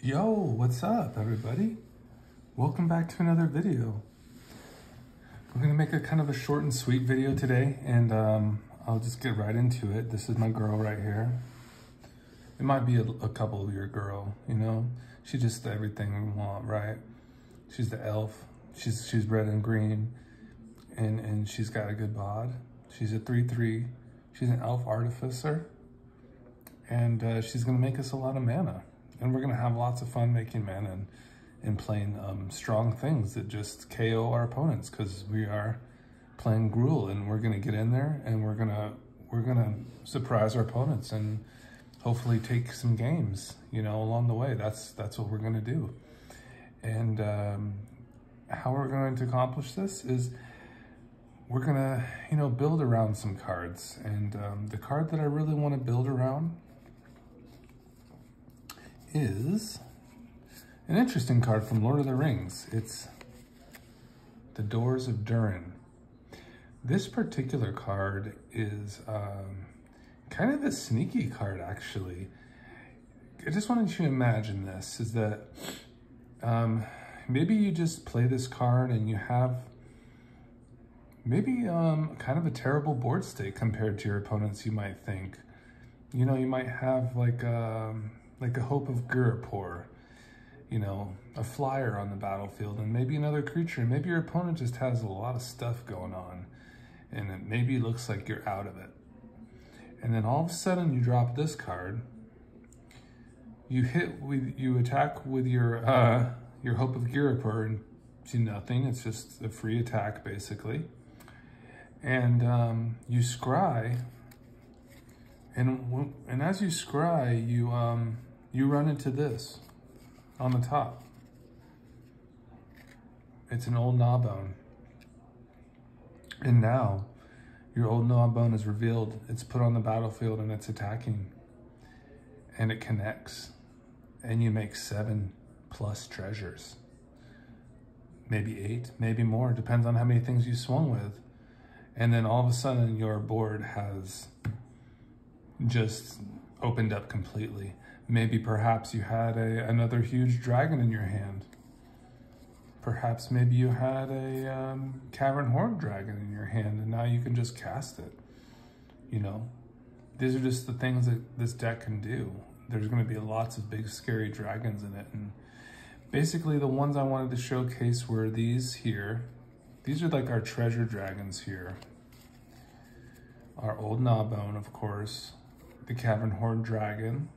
Yo, what's up everybody? Welcome back to another video. We're gonna make a kind of a short and sweet video today, and I'll just get right into it. This is my girl right here. It might be a couple of your girl, you know? She's just everything we want, right? She's the elf. She's red and green, and she's got a good bod. She's a 3/3. She's an elf artificer, and she's gonna make us a lot of mana. And we're gonna have lots of fun making mana and playing strong things that just KO our opponents, because we are playing Gruul, and we're gonna get in there and we're gonna surprise our opponents and hopefully take some games, you know, along the way. That's what we're gonna do. And how we're going to accomplish this is we're gonna, you know, build around some cards. And the card that I really want to build around is an interesting card from Lord of the Rings. It's the Doors of Durin. This particular card is kind of a sneaky card, actually. I just wanted you to imagine this, is that maybe you just play this card and you have maybe kind of a terrible board state compared to your opponents, you might think. You know, you might have like a Hope of Gurapur, you know, a flyer on the battlefield, and maybe another creature. Maybe your opponent just has a lot of stuff going on, and it maybe looks like you're out of it. And then all of a sudden you drop this card. You attack with your Hope of Gurapur and do nothing. It's just a free attack, basically. And you scry, and as you scry, you run into this on the top. It's an old gnawbone. And now your old gnawbone is revealed. It's put on the battlefield and it's attacking. And it connects. And you make 7+ treasures. Maybe 8, maybe more. Depends on how many things you swung with. And then all of a sudden your board has just opened up completely. Maybe perhaps you had another huge dragon in your hand. Perhaps maybe you had a cavern horde dragon in your hand, and now you can just cast it. You know, these are just the things that this deck can do. There's going to be lots of big scary dragons in it, and basically the ones I wanted to showcase were these here. These are like our treasure dragons here. Our old gnawbone, of course, the cavern horde dragon.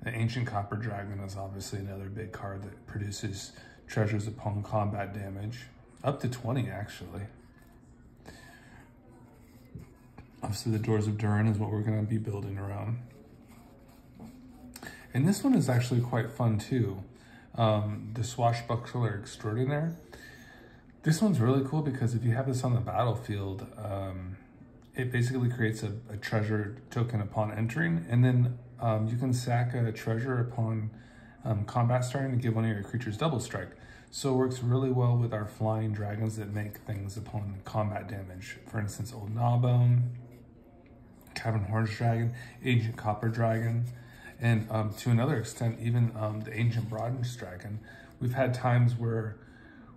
The ancient copper dragon is obviously another big card that produces treasures upon combat damage, up to 20 actually. Obviously the Doors of Durin is what we're going to be building around. And this one is actually quite fun too. The Swashbuckler Extraordinaire. This one's really cool because if you have this on the battlefield, it basically creates a treasure token upon entering, and then you can sack a treasure upon combat starting to give one of your creatures double strike. So it works really well with our flying dragons that make things upon combat damage. For instance, old gnawbone, cavern horde dragon, ancient copper dragon, and to another extent, even the ancient bronze dragon. We've had times where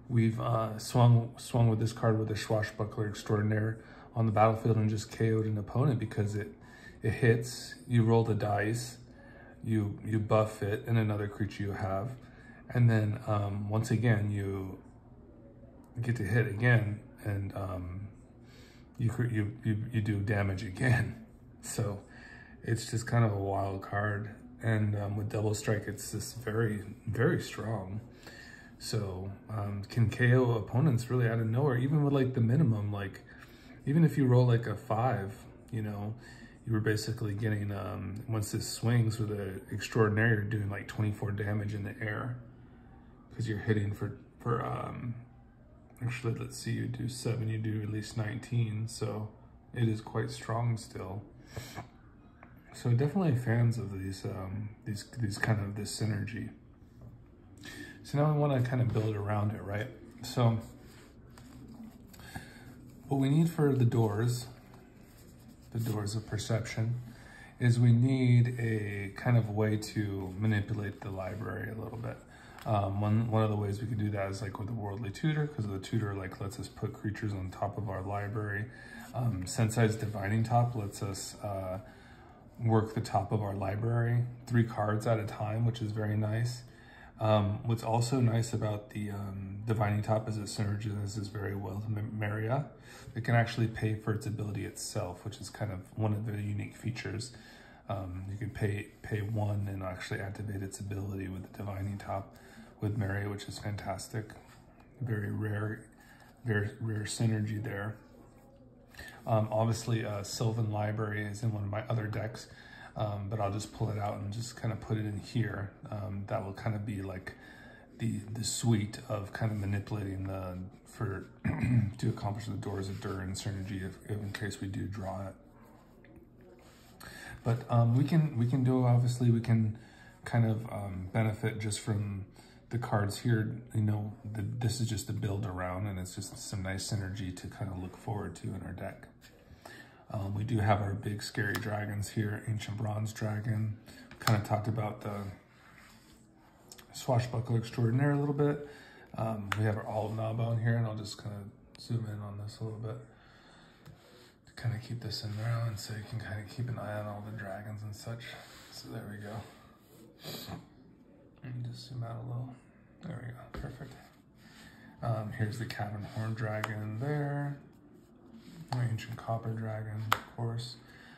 we've swung with this card with a Swashbuckler Extraordinaire on the battlefield and just KO'd an opponent because it hits, you roll the dice, you buff it and another creature you have, and then once again you get to hit again, and you do damage again. So it's just kind of a wild card, and with double strike it's just very, very strong. So can KO opponents really out of nowhere, even with like the minimum, like even if you roll like a 5, you know, you were basically getting, once this swings with an Extraordinary, you're doing like 24 damage in the air. Because you're hitting for actually, let's see, you do 7, you do at least 19. So it is quite strong still. So definitely fans of these kind of this synergy. So now we want to kind of build around it, right? So what we need for the doors of perception, is we need a kind of way to manipulate the library a little bit. One of the ways we could do that is like with the Worldly Tutor, because the tutor like lets us put creatures on top of our library. Sensei's Divining Top lets us work the top of our library 3 cards at a time, which is very nice. What's also nice about the Divining Top is it synergizes very well with Meria. It can actually pay for its ability itself, which is kind of one of the unique features. You can pay 1 and actually activate its ability with the Divining Top with Meria, which is fantastic. Very rare synergy there. Obviously, Sylvan Library is in one of my other decks, but I'll just pull it out and just kind of put it in here. That will kind of be like the suite of kind of manipulating to accomplish the Doors of Durin synergy if in case we do draw it. But we can do, obviously we can kind of benefit just from the cards here. You know, this is just a build around, and it's just some nice synergy to kind of look forward to in our deck. We do have our big scary dragons here, Ancient Bronze Dragon. Kind of talked about the Swashbuckler Extraordinaire a little bit. We have our All Gnawbone here, and I'll just kind of zoom in on this a little bit to kind of keep this in round so you can kind of keep an eye on all the dragons and such. So there we go. Let me just zoom out a little. There we go, perfect. Here's the Cavern Horn Dragon there. Ancient Copper Dragon, of course.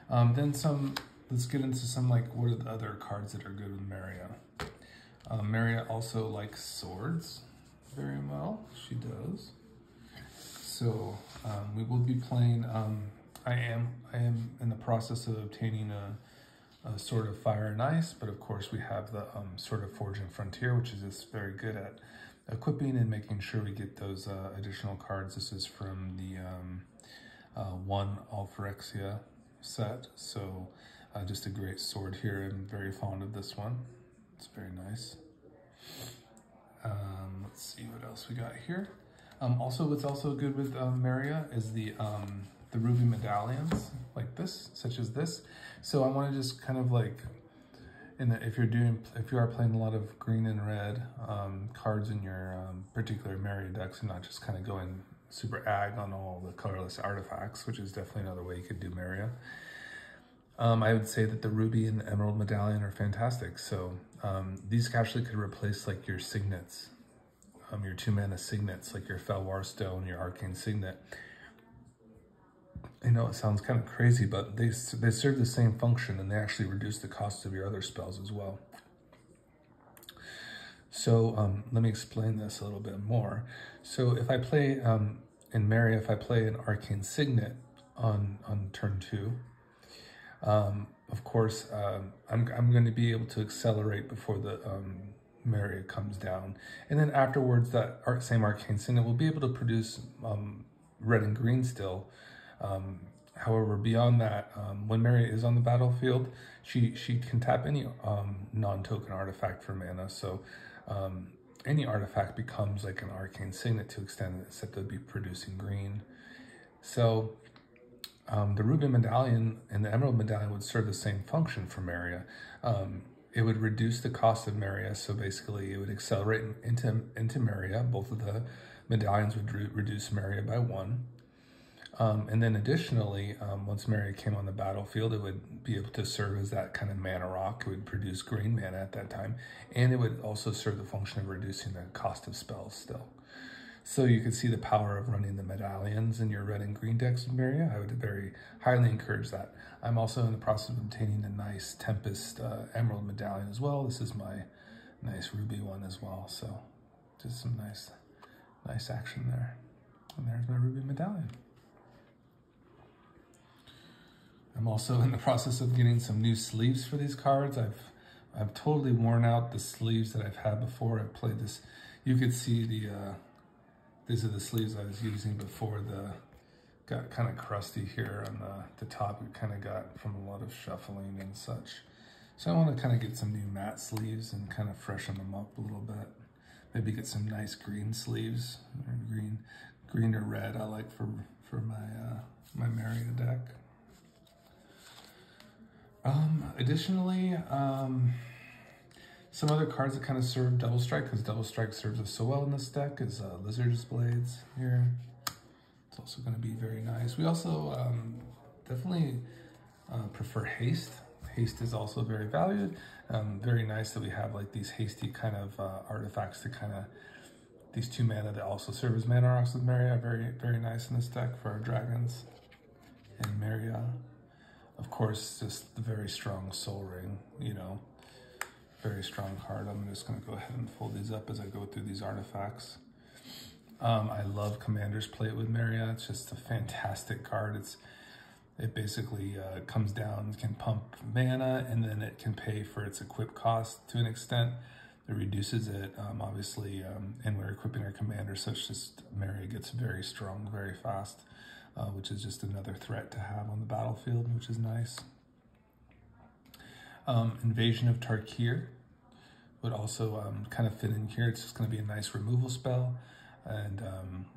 Then let's get into some, like, what are the other cards that are good with Meria? Meria also likes swords very well. She does. So we will be playing, I am in the process of obtaining a Sword of Fire and Ice, but of course we have the Sword of Forge and Frontier, which is just very good at equipping and making sure we get those additional cards. This is from the 1 Alphyrexia set, so just a great sword here. I'm very fond of this one. It's very nice. Let's see what else we got here. Also, what's also good with Meria is the ruby medallions, like this, such as this. So I want to just kind of like, if you are playing a lot of green and red cards in your particular Meria decks, and not just kind of going super ag on all the colorless artifacts, which is definitely another way you could do Meria. I would say that the ruby and the emerald medallion are fantastic. So these actually could replace like your signets, your 2-mana signets, like your Felwar Stone, your Arcane Signet. I know it sounds kind of crazy, but they serve the same function, and they actually reduce the cost of your other spells as well. So let me explain this a little bit more. So if I play in Meria, if I play an Arcane Signet on turn 2, of course I'm going to be able to accelerate before the Meria comes down, and then afterwards that same Arcane Signet will be able to produce red and green still. However, beyond that, when Meria is on the battlefield, she can tap any non-token artifact for mana. So any artifact becomes like an Arcane Signet to extend it, except they'll be producing green. So the Ruby Medallion and the Emerald Medallion would serve the same function for Meria. It would reduce the cost of Meria, so basically it would accelerate into Meria. Both of the medallions would reduce Meria by 1. And then additionally, once Meria came on the battlefield, it would be able to serve as that kind of mana rock. It would produce green mana at that time, and it would also serve the function of reducing the cost of spells still. So you can see the power of running the medallions in your red and green decks with Meria. I would very highly encourage that. I'm also in the process of obtaining a nice Tempest Emerald Medallion as well. This is my nice ruby one as well. So just some nice action there. And there's my Ruby Medallion. I'm also in the process of getting some new sleeves for these cards. I've totally worn out the sleeves that I've had before. I've played this. You could see these are the sleeves I was using before. Got kind of crusty here on the top. It kind of got from a lot of shuffling and such. So I want to kind of get some new matte sleeves and kind of freshen them up a little bit. Maybe get some nice green sleeves, or green or red. I like for my Meria deck. Additionally, some other cards that kind of serve double strike, because double strike serves us so well in this deck, is Lizard's Blades here. It's also going to be very nice. We also definitely prefer Haste. Haste is also very valued. Very nice that we have like these hasty kind of artifacts to kind of, these 2 mana that also serve as mana rocks with Meria. Very, very nice in this deck for our dragons and Meria. Of course, just the very strong Soul Ring, you know, very strong card. I'm just going to go ahead and fold these up as I go through these artifacts. I love Commander's Plate with Meria. It's just a fantastic card. It basically comes down, can pump mana, and then it can pay for its equip cost to an extent. It reduces it, obviously, and we're equipping our commander, so it's just Meria gets very strong, very fast, which is just another threat to have on the battlefield, which is nice. Invasion of Tarkir would also kind of fit in here. It's just going to be a nice removal spell, and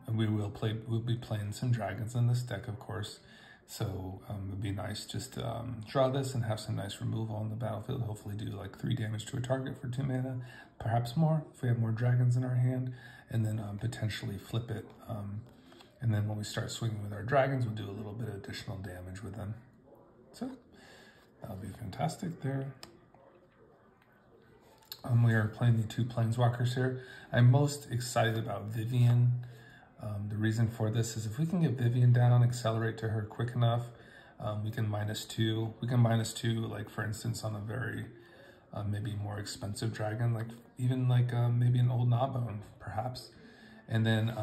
we'll be playing some dragons in this deck, of course. So it'd be nice just to draw this and have some nice removal on the battlefield. Hopefully do like 3 damage to a target for 2 mana, perhaps more if we have more dragons in our hand, and then potentially flip it. And then when we start swinging with our dragons, we'll do a little bit of additional damage with them. So that'll be fantastic there. We are playing the 2 Planeswalkers here. I'm most excited about Vivian. The reason for this is if we can get Vivian down, accelerate to her quick enough, we can -2. We can -2, like for instance, on a very maybe more expensive dragon, like even like maybe an old gnawbone, perhaps. And then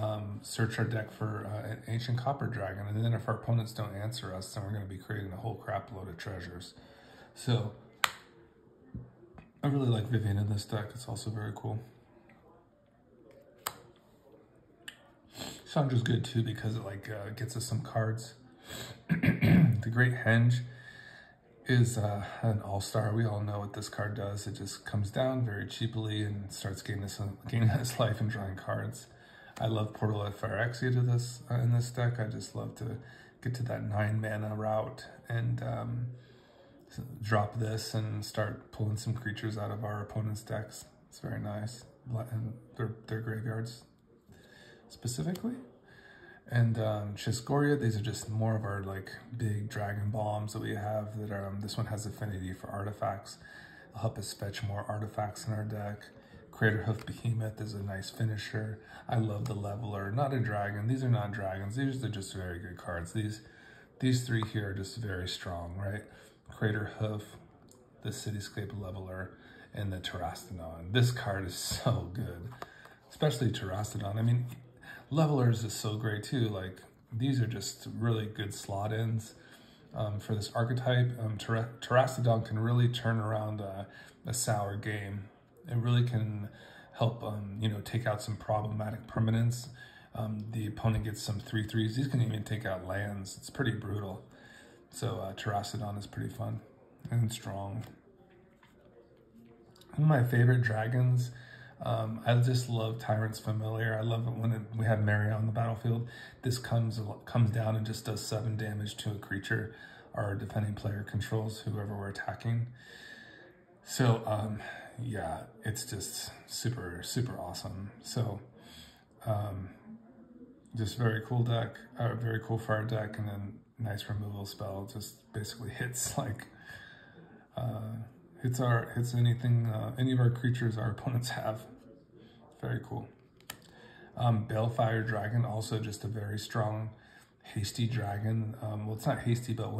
search our deck for an ancient copper dragon. And then if our opponents don't answer us, then we're going to be creating a whole crap load of treasures. So I really like Vivian in this deck. It's also very cool. Chandra's good too because it like gets us some cards. The Great Henge is an all-star. We all know what this card does. It just comes down very cheaply and starts gaining us life and drawing cards. I love Portal of Phyrexia to this in this deck. I just love to get to that 9 mana route and drop this and start pulling some creatures out of our opponent's decks. It's very nice. And their graveyards specifically. And Chiscoria, these are just more of our like big dragon bombs that we have that are, this one has affinity for artifacts. It'll help us fetch more artifacts in our deck. Craterhoof Behemoth is a nice finisher. I love the Leveler, not a dragon. These are not dragons. These are just very good cards. These 3 here are just very strong, right? Craterhoof, the Cityscape Leveler, and the Terastodon. This card is so good, especially Terastodon. I mean, Levelers is so great too. Like these are just really good slot ins for this archetype. Terastodon can really turn around a sour game. It really can help, you know, take out some problematic permanents. The opponent gets some 3/3s. These can even take out lands. It's pretty brutal. So Terastodon is pretty fun and strong. One of my favorite dragons. I just love Tyrant's Familiar. I love it when we have Meria on the battlefield. This comes down and just does 7 damage to a creature our defending player controls, whoever we're attacking. So yeah, it's just super, super awesome. So just very cool deck, very cool for our deck, and then nice removal spell. Just basically hits like hits anything, any of our creatures our opponents have. Very cool. Balefire Dragon, also just a very strong, hasty dragon. Well, it's not hasty, but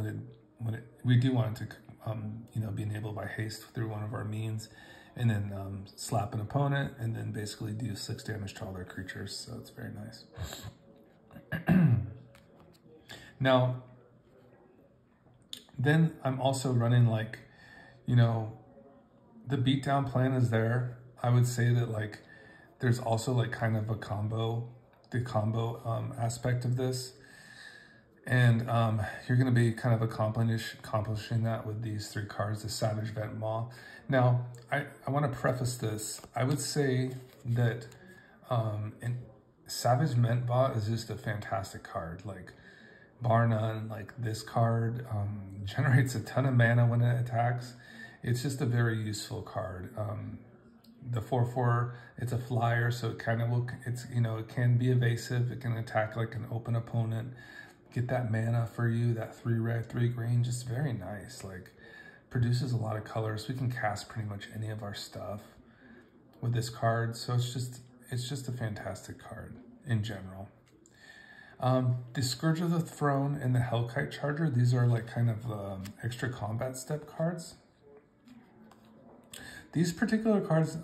we do want it to, you know, be enabled by haste through one of our means, and then slap an opponent, and then basically do 6 damage to all their creatures. So it's very nice. Now, then I'm also running like, you know, the beatdown plan is there. I would say that like there's also like kind of a combo, the combo aspect of this. And you're going to be kind of accomplishing that with these 3 cards, the Savage Vent Maw. Now, I want to preface this. I would say that Savage Vent Maw is just a fantastic card. Like, bar none. Like this card generates a ton of mana when it attacks. It's just a very useful card. The 4/4, it's a flyer, so it kind of will, it's, you know, it can be evasive. It can attack like an open opponent, get that mana for you, that 3 red, 3 green, just very nice. Like, produces a lot of colors. We can cast pretty much any of our stuff with this card. So it's just a fantastic card in general. The Scourge of the Throne and the Hellkite Charger, these are like kind of extra combat step cards. These particular cards,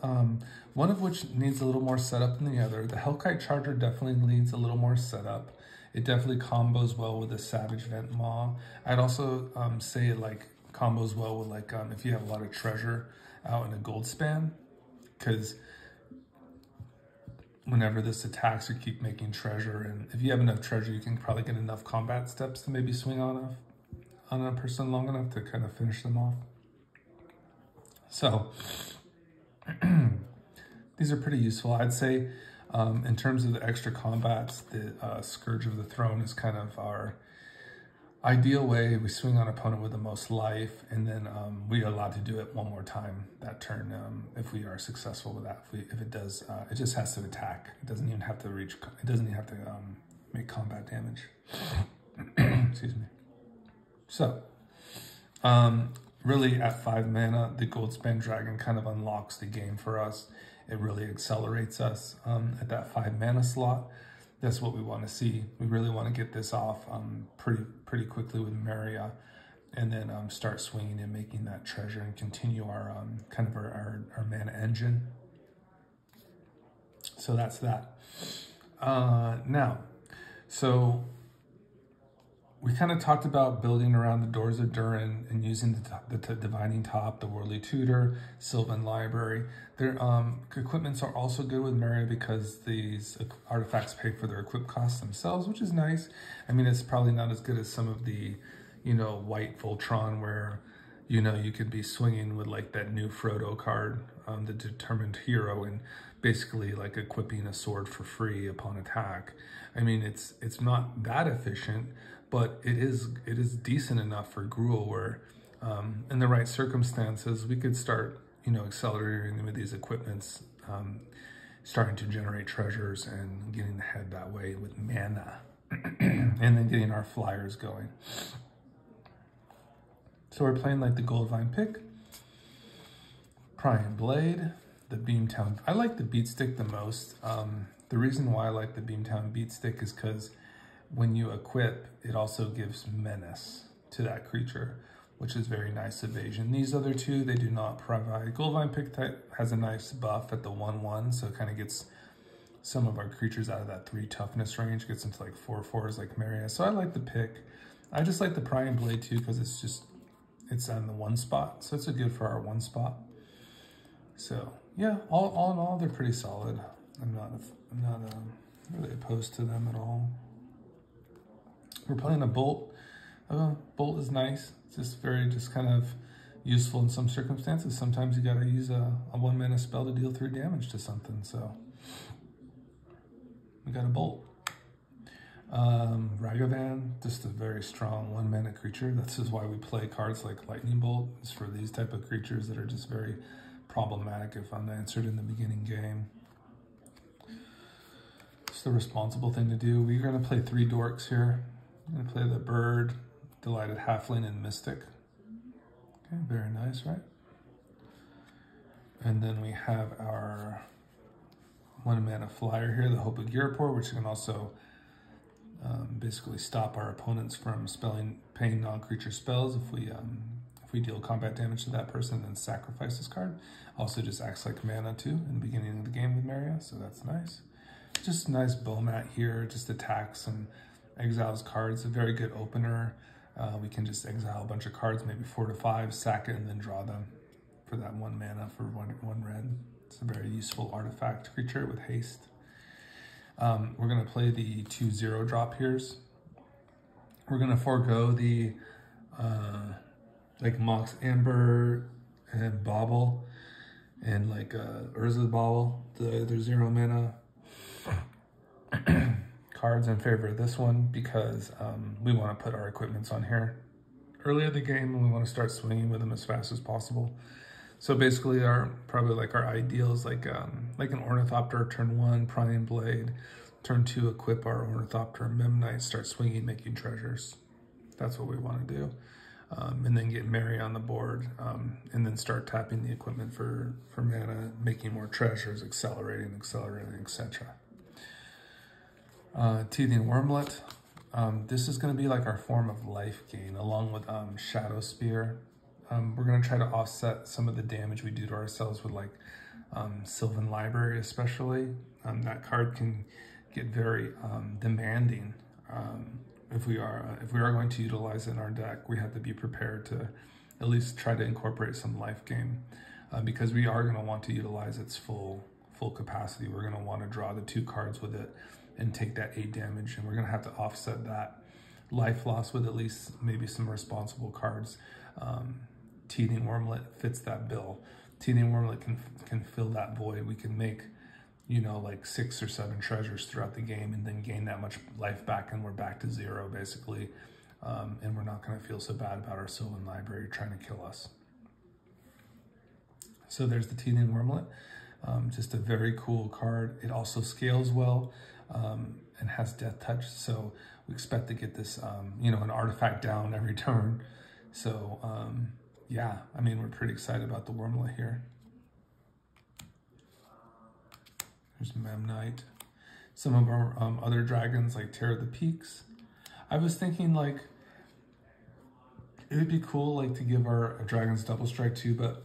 one of which needs a little more setup than the other. The Hellkite Charger definitely needs a little more setup. It definitely combos well with the Savage Vent Maw. I'd also say it like combos well with like if you have a lot of treasure out in a gold span, because whenever this attacks, you keep making treasure, and if you have enough treasure, you can probably get enough combat steps to maybe swing on a person long enough to kind of finish them off. So these are pretty useful. I'd say in terms of the extra combats, the Scourge of the Throne is kind of our ideal way. We swing on opponent with the most life, and then we are allowed to do it one more time that turn if we are successful with that. If it does, it just has to attack. It doesn't even have to reach. It doesn't even have to make combat damage. Excuse me. So, really at 5 mana, the Goldspan Dragon kind of unlocks the game for us. It really accelerates us at that 5 mana slot. That's what we want to see. We really want to get this off pretty quickly with Meria, and then start swinging and making that treasure and continue our kind of our mana engine. So that's that. Now, so we kind of talked about building around the Doors of Durin and using the Divining Top, the Worldly Tutor, Sylvan Library. Their equipments are also good with Meria because these artifacts pay for their equip costs themselves, which is nice. I mean, it's probably not as good as some of the, you know, white Voltron where, you know, you could be swinging with like that new Frodo card, the Determined Hero, and basically like equipping a sword for free upon attack. I mean, it's not that efficient, but it is decent enough for Gruul where in the right circumstances, we could start, you know, accelerating with these equipments, starting to generate treasures and getting ahead that way with mana, and then getting our flyers going. So we're playing like the Goldvine Pick, Prying Blade, the Beamtown. I like the Beat Stick the most. The reason why I like the Beamtown Beat Stick is because when you equip, it also gives menace to that creature, which is very nice evasion. These other two, they do not provide. Goldvine Pick type has a nice buff at the 1/1, so it kind of gets some of our creatures out of that 3 toughness range, gets into like 4/4s like Meria. So I like the pick. I just like the Prying Blade too because it's on the 1 spot, so it's a good for our 1 spot. So yeah, all in all, they're pretty solid. I'm not really opposed to them at all. We're playing a Bolt. Bolt is nice. It's just kind of useful in some circumstances. Sometimes you gotta use a 1 mana spell to deal 3 damage to something. So we got a Bolt. Ragavan, just a very strong 1 mana creature. This is why we play cards like Lightning Bolt. It's for these type of creatures that are just very problematic if unanswered in the beginning game. It's the responsible thing to do. We're gonna play 3 dorks here. I'm gonna play the Bird, Delighted Halfling, and Mystic. Okay, very nice, right? And then we have our 1 mana flyer here, the Hope of Girapor, which can also basically stop our opponents from paying non-creature spells if we deal combat damage to that person and then sacrifice this card. Also just acts like mana too in the beginning of the game with Meria, so that's nice. Just a nice bow mat here, just attacks and exiles cards. A very good opener. We can just exile a bunch of cards, maybe 4 to 5, sack it, and then draw them for that 1 mana for one red. It's a very useful artifact creature with haste. We're gonna play the 2 0-drop here's. We're gonna forego the like Mox Amber and Bauble and like Urza Bauble, the other 0 mana cards in favor of this one because we want to put our equipments on here early in the game, and we want to start swinging with them as fast as possible. So basically probably like our ideal is like an Ornithopter, turn 1, Prying Blade, turn 2, equip our Ornithopter, Memnite, start swinging, making treasures. That's what we want to do. And then get Meria on the board, and then start tapping the equipment for mana, making more treasures, accelerating, etc. Teething Wormlet. This is going to be like our form of life gain, along with Shadow Spear. We're going to try to offset some of the damage we do to ourselves with like Sylvan Library especially. That card can get very demanding. If we are going to utilize it in our deck, we have to be prepared to at least try to incorporate some life gain, because we are going to want to utilize its full capacity. We're going to want to draw the 2 cards with it and take that 8 damage, and we're going to have to offset that life loss with at least maybe some responsible cards. Teething Wormlet fits that bill. Teething Wormlet can fill that void. We can make, you know, like 6 or 7 treasures throughout the game and then gain that much life back, and we're back to 0 basically. And we're not going to feel so bad about our Sylvan Library trying to kill us. So there's the Teething Wormlet. Just a very cool card. It also scales well and has Death Touch. So we expect to get this, you know, an artifact down every turn. So yeah, I mean, we're pretty excited about the Wormlet here. There's Memnite. Some of our other dragons, like Terror of the Peaks. I was thinking, like, it would be cool, like, to give our dragons double strike too, but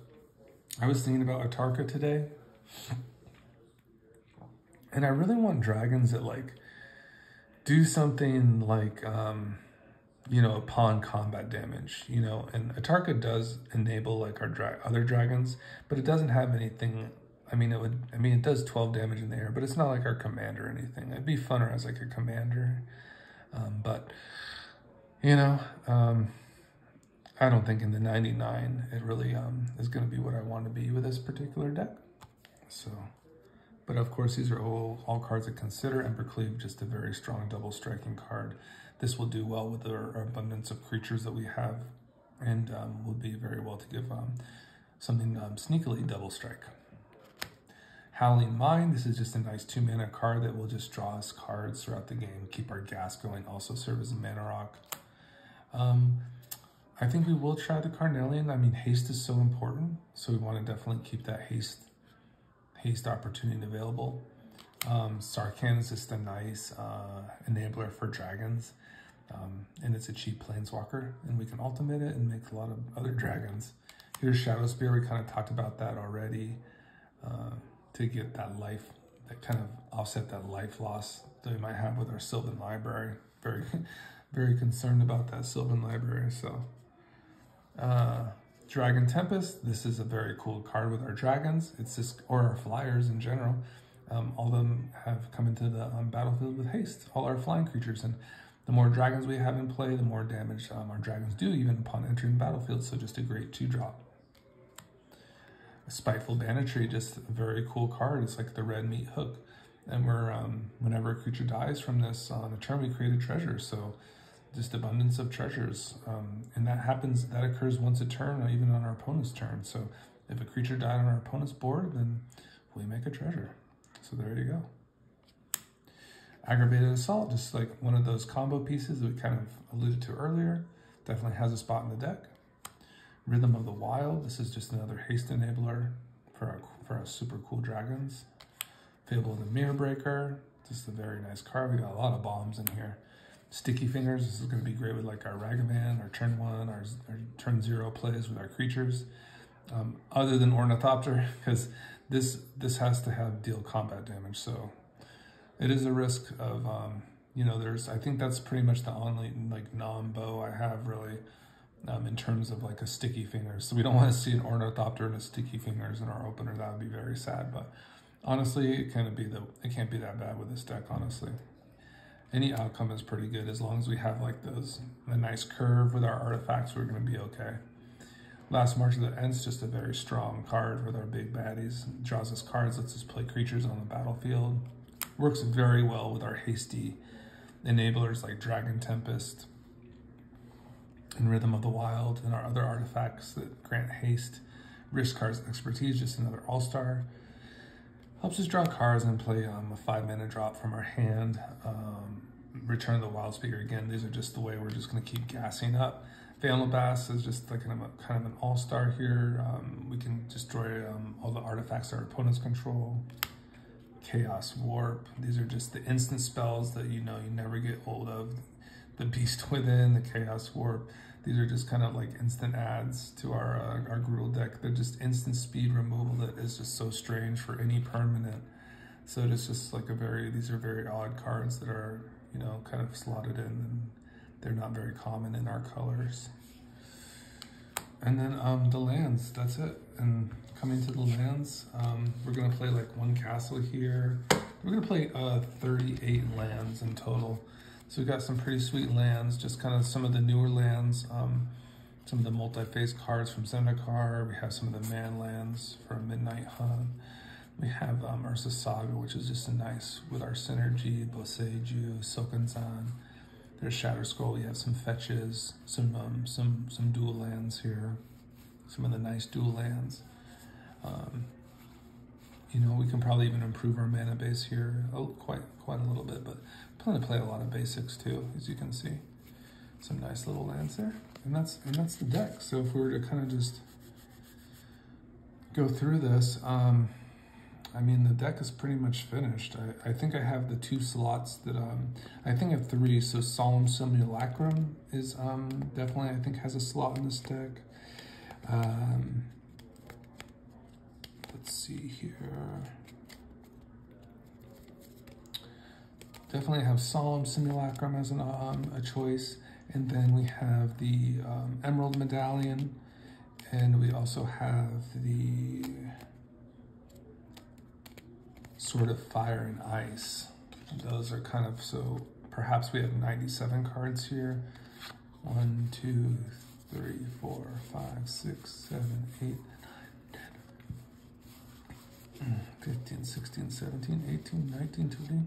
I was thinking about Atarka today. And I really want dragons that, like, do something like, you know, upon combat damage, you know, and Atarka does enable, like, our other dragons, but it doesn't have anything. I mean, it does 12 damage in the air, but it's not like our commander or anything. It'd be funner as like a commander. But, you know, I don't think in the 99, it really is going to be what I want to be with this particular deck. So, but of course, these are all cards to consider. Embercleave, just a very strong double striking card. This will do well with our abundance of creatures that we have, and would be very well to give something sneakily double strike. Howling Mine, this is just a nice 2-mana card that will just draw us cards throughout the game, keep our gas going, also serve as a mana rock. I think we will try the Carnelian. I mean, haste is so important, so we want to definitely keep that haste opportunity available. Sarkhan is just a nice enabler for dragons, and it's a cheap planeswalker, and we can ultimate it and make a lot of other dragons. Here's Shadow Spear, we kind of talked about that already. To get that life, that kind of offset that life loss that we might have with our Sylvan Library. Very, very concerned about that Sylvan Library. So, Dragon Tempest, this is a very cool card with our dragons. It's just, or our flyers in general. All of them have come into the battlefield with haste, all our flying creatures. And the more dragons we have in play, the more damage our dragons do, even upon entering the battlefield. So just a great 2-drop. Spiteful Banditry, just a very cool card. It's like the red meat hook, and we're whenever a creature dies from this on a turn, we create a treasure. So just abundance of treasures, and that occurs once a turn, or even on our opponent's turn. So if a creature died on our opponent's board, then we make a treasure. So there you go. Aggravated Assault, just like one of those combo pieces that we kind of alluded to earlier. Definitely has a spot in the deck. Rhythm of the Wild, this is just another haste enabler for our super cool dragons. Fable of the Mirror Breaker, just a very nice card. We got a lot of bombs in here. Sticky Fingers, this is going to be great with like our Ragavan, our turn 1, our turn 0 plays with our creatures. Other than Ornithopter, because this has to have deal combat damage, so it is a risk of, you know, I think that's pretty much the only like non-bow I have really. In terms of like a Sticky Fingers. So we don't want to see an Ornithopter and a Sticky Fingers in our opener. That would be very sad, but honestly, it can't be that bad with this deck, honestly. Any outcome is pretty good as long as we have like a nice curve with our artifacts, we're going to be okay. Last March of the Ents, just a very strong card with our big baddies. Draws us cards, lets us play creatures on the battlefield. Works very well with our hasty enablers like Dragon Tempest and Rhythm of the Wild, and our other artifacts that grant haste. Risk cards expertise, just another all-star. Helps us draw cards and play a 5-mana drop from our hand. Return of the Wild Speaker, again, these are just the way we're just going to keep gassing up. Bass is just like kind of an all-star here. We can destroy all the artifacts our opponents control. Chaos Warp, these are just the instant spells that you never get old of. The Beast Within, the Chaos Warp, these are just kind of like instant adds to our Gruul deck. They're just instant speed removal that is just so strange for any permanent. So it's just like these are very odd cards that are, kind of slotted in, and they're not very common in our colors. And then the lands, that's it. And coming to the lands, we're gonna play like 1 castle here. We're gonna play 38 lands in total. So we've got some pretty sweet lands, just kind of some of the newer lands, some of the multi-phase cards from Zendikar. We have some of the man lands from Midnight Hunt. We have Ursa Saga, which is just a nice with our synergy, Boseiju, Sokanzan. There's Shatter Scroll. We have some fetches, some dual lands here, some of the nice dual lands. We can probably even improve our mana base here quite a little bit, but I plan to play a lot of basics too, as you can see. Some nice little lands there, and that's the deck. So if we were to kind of just go through this, I mean, the deck is pretty much finished. I think I have the 2 slots that, I think I have 3. So Solemn Simulacrum is definitely, I think, has a slot in this deck. Let's see here. Definitely have Solemn Simulacrum as a choice. And then we have the Emerald Medallion. And we also have the Sword of Fire and Ice. Those are kind of, so perhaps we have 97 cards here. 1, 2, 3, 4, 5, 6, 7, 8, 9, 10, 15, 16, 17, 18, 19, 20,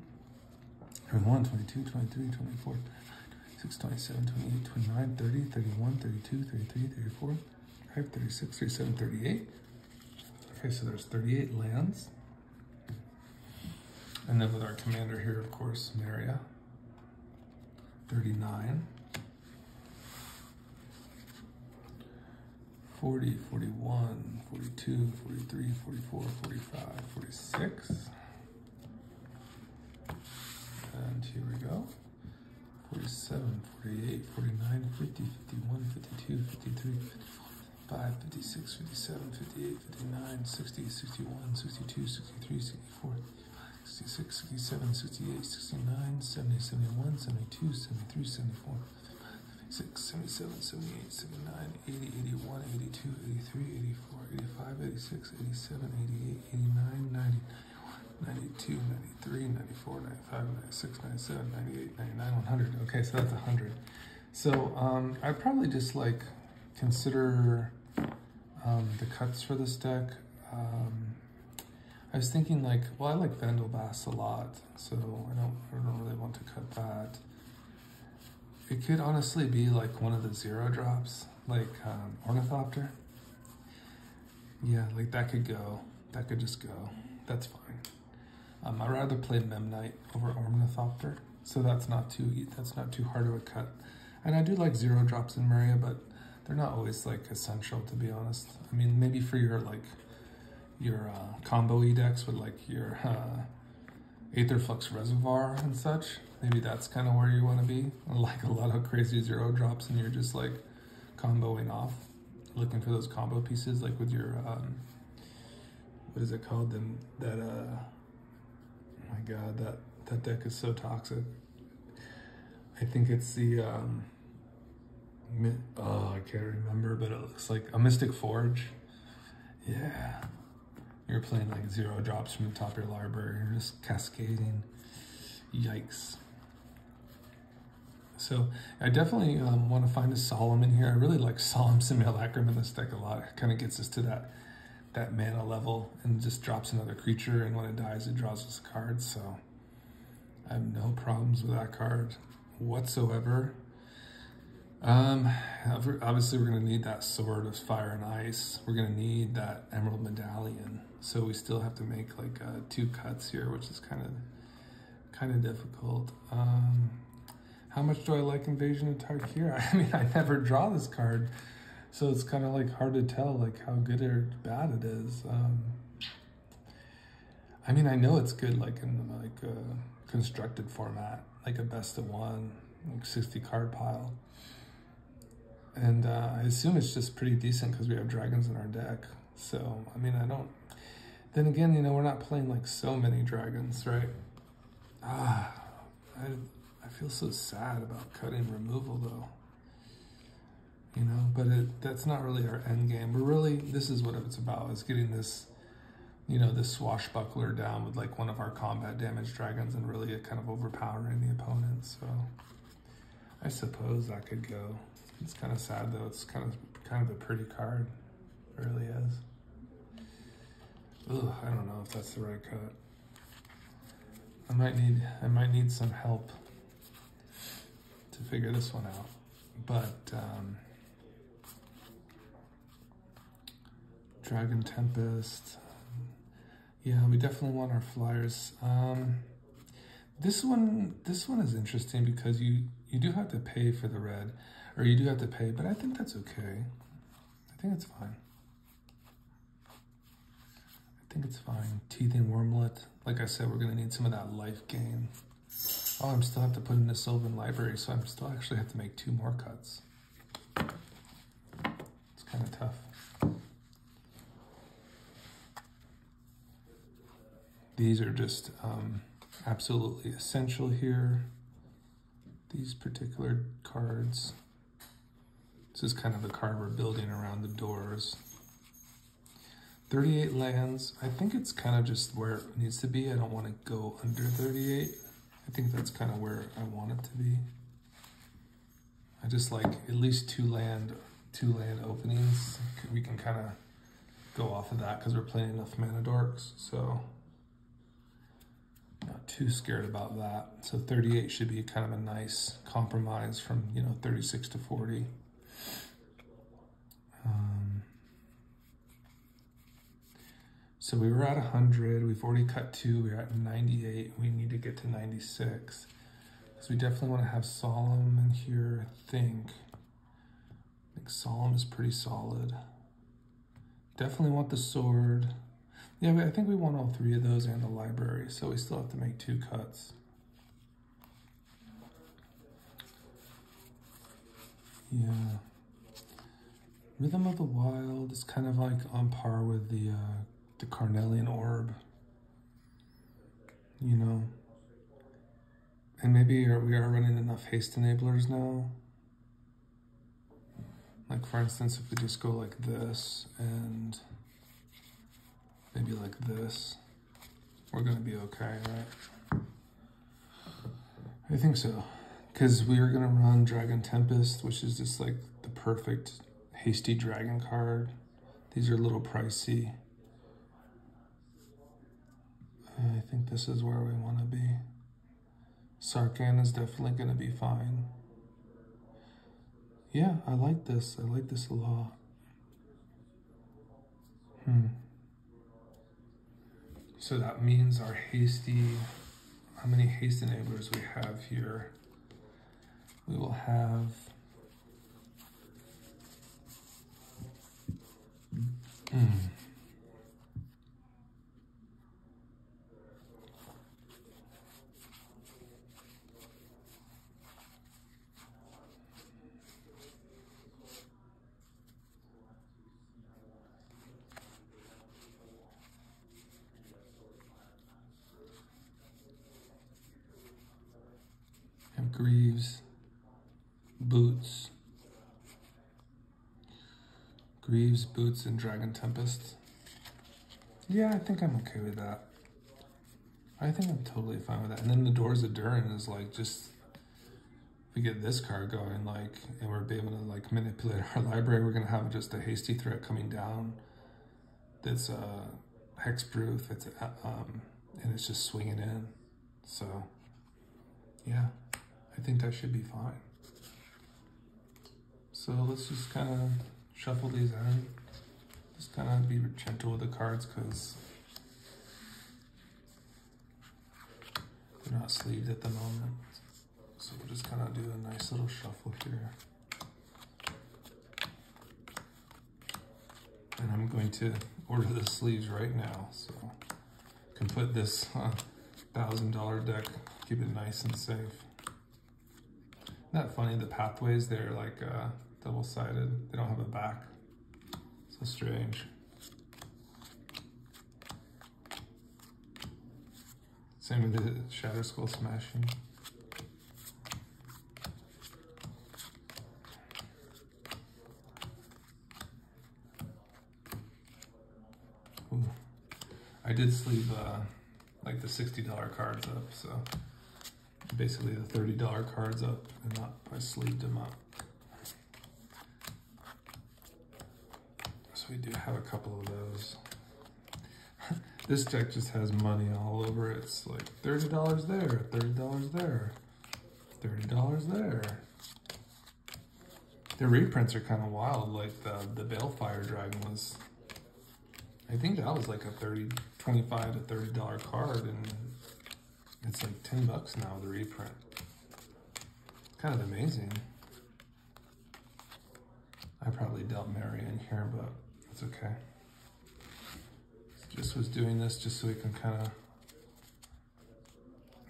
21, 22, 23, 24, 26, 27, 28, 29, 30, 31, 32, 33, 34, 35, 36, 37, 38. Okay, so there's 38 lands. And then with our commander here, of course, Meria, 39, 40, 41, 42, 43, 44, 45, 46. And here we go. 47, 48, 49, 50, 51, 52, 53, 54, 55, 56, 57, 58, 59, 60, 61, 62, 63, 64, 66, 67, 68, 69, 70, 71, 72, 73, 74, 76, 77, 78, 79, 80, 81, 82, 83, 84, 85, 86, 87, 88, 89, 90, 92, 93, 94, 95, 96, 97, 98, 99, 100. Okay, so that's 100. So I'd probably just like consider the cuts for this deck. I was thinking like, well, I like Vandalbass a lot, so I don't really want to cut that. It could honestly be like one of the 0 drops, like Ornithopter. Yeah, like that could go. That could just go. That's fine. I'd rather play Memnite over Ornithopter, so that's not too hard of a cut. And I do like 0 drops in Meria, but they're not always like essential, to be honest. I mean, maybe for your combo decks with like your Aetherflux Reservoir and such, maybe that's kind of where you want to be. Like a lot of crazy 0 drops and you're just like comboing off, looking for those combo pieces, like with your what is it called? Oh my god, that deck is so toxic. I think it's the I can't remember, but it looks like a Mystic Forge. Yeah. You're playing like 0 drops from the top of your library. You're just cascading. Yikes. So I definitely want to find a Solemn in here. I really like Solemn Simulacrum in this deck a lot. It kind of gets us to that mana level and just drops another creature, and when it dies, it draws us a card. So I have no problems with that card whatsoever. Obviously we're gonna need that Sword of Fire and Ice. We're gonna need that Emerald Medallion. So we still have to make like 2 cuts here, which is kind of difficult. How much do I like Invasion of Tarkir? I mean, I never draw this card, so it's kind of like hard to tell like how good or bad it is. I mean, I know it's good like in like a constructed format, like a best of 1, like 60 card pile. And I assume it's just pretty decent because we have dragons in our deck. So, I mean, I don't... Then again, you know, we're not playing like so many dragons, right? I feel so sad about cutting removal though. You know, but that's not really our end game. We're really, this is what it's about, is getting this, you know, this swashbuckler down with like one of our combat damage dragons and really kind of overpowering the opponent. So I suppose that could go. It's kind of sad though. It's kind of a pretty card. It really is. Ugh, I don't know if that's the right cut. I might need some help to figure this one out. But Dragon Tempest. Yeah, we definitely want our flyers. This one is interesting because you do have to pay for the red, or you do have to pay, but I think that's okay. I think it's fine. I think it's fine. Teething Wormlet. Like I said, we're gonna need some of that life gain. Oh, I'm still have to put in the Sylvan Library, so I'm still actually have to make 2 more cuts. It's kind of tough. These are just absolutely essential here. These particular cards. This is kind of the card we're building around the doors. 38 lands. I think it's kind of just where it needs to be. I don't want to go under 38. I think that's kind of where I want it to be. I just like at least two land openings. We can kind of go off of that because we're playing enough mana dorks. So not too scared about that. So 38 should be kind of a nice compromise from, you know, 36 to 40. So we were at 100, we've already cut 2, we're at 98, we need to get to 96. So we definitely want to have Solemn in here, I think. Solemn is pretty solid. Definitely want the sword. Yeah, I think we want all 3 of those and the library, so we still have to make 2 cuts. Yeah. Rhythm of the Wild is kind of like on par with the Carnelian Orb, you know. And maybe we are running enough haste enablers now. Like for instance, if we just go like this and maybe like this, we're gonna be okay, right? I think so. Because we are gonna run Dragon Tempest, which is just like the perfect hasty dragon card. These are a little pricey. I think this is where we want to be. Sarkhan is definitely going to be fine. Yeah, I like this. I like this a lot. So that means our hasty, how many haste enablers we have here? We will have Greaves, Boots. Greaves, Boots, and Dragon Tempest. Yeah, I think I'm okay with that. I think I'm totally fine with that. And then the Doors of Durin is like just, if we get this card going, like, and we're able to like manipulate our library, we're gonna have just a hasty threat coming down. That's hexproof. It's and it's just swinging in. So Yeah, I think that should be fine. So let's just kind of shuffle these in. Just kind of be gentle with the cards because they're not sleeved at the moment. So we'll just kind of do a nice little shuffle here. And I'm going to order the sleeves right now, so I can put this $1,000 deck, keep it nice and safe. Isn't that funny? The pathways, they're like double-sided. They don't have a back. So strange. Same with the Shatter Skull Smashing. Ooh. I did sleeve like the $60 cards up, so basically the $30 cards up, and not I sleeved them up. So we do have a couple of those. This deck just has money all over it. It's like $30 there, $30 there, $30 there. The reprints are kind of wild, like the Balefire Dragon was, I think that was like a $25 to $30 card, and it's like $10 now, the reprint. It's kind of amazing. I probably dealt Meria in here, but it's okay. Just was doing this just so we can kind of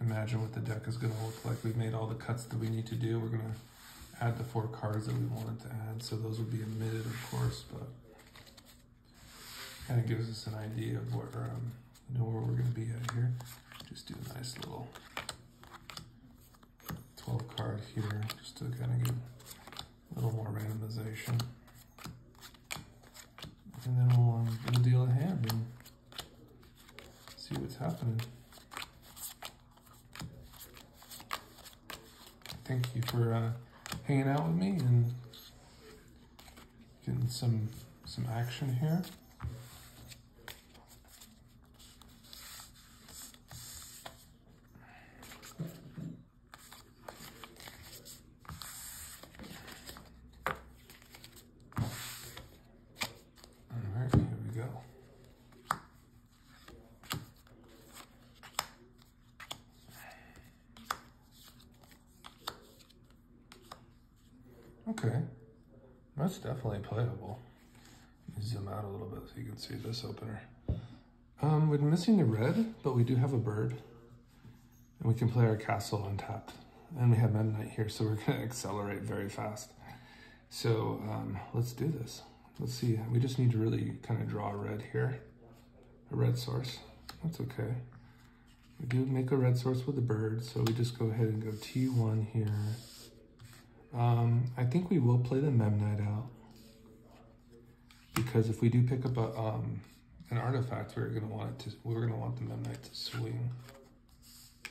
imagine what the deck is going to look like. We've made all the cuts that we need to do. We're going to add the 4 cards that we wanted to add, so those will be omitted, of course, but kind of gives us an idea of where, where we're going to be at here. Just do a nice little 12 card here, just to kind of give a little more randomization. And then we'll deal a hand and see what's happening. Thank you for hanging out with me and getting some action here. Okay, that's definitely playable. Let me zoom out a little bit so you can see this opener. We're missing the red, but we do have a bird. And we can play our castle untapped. And we have Midnight here, so we're gonna accelerate very fast. So let's do this. Let's see, we just need to really kind of draw a red here. A red source, that's okay. We do make a red source with the bird, so we just go ahead and go T1 here. I think we will play the Memnite out, because if we do pick up an artifact, we're gonna want the Memnite to swing.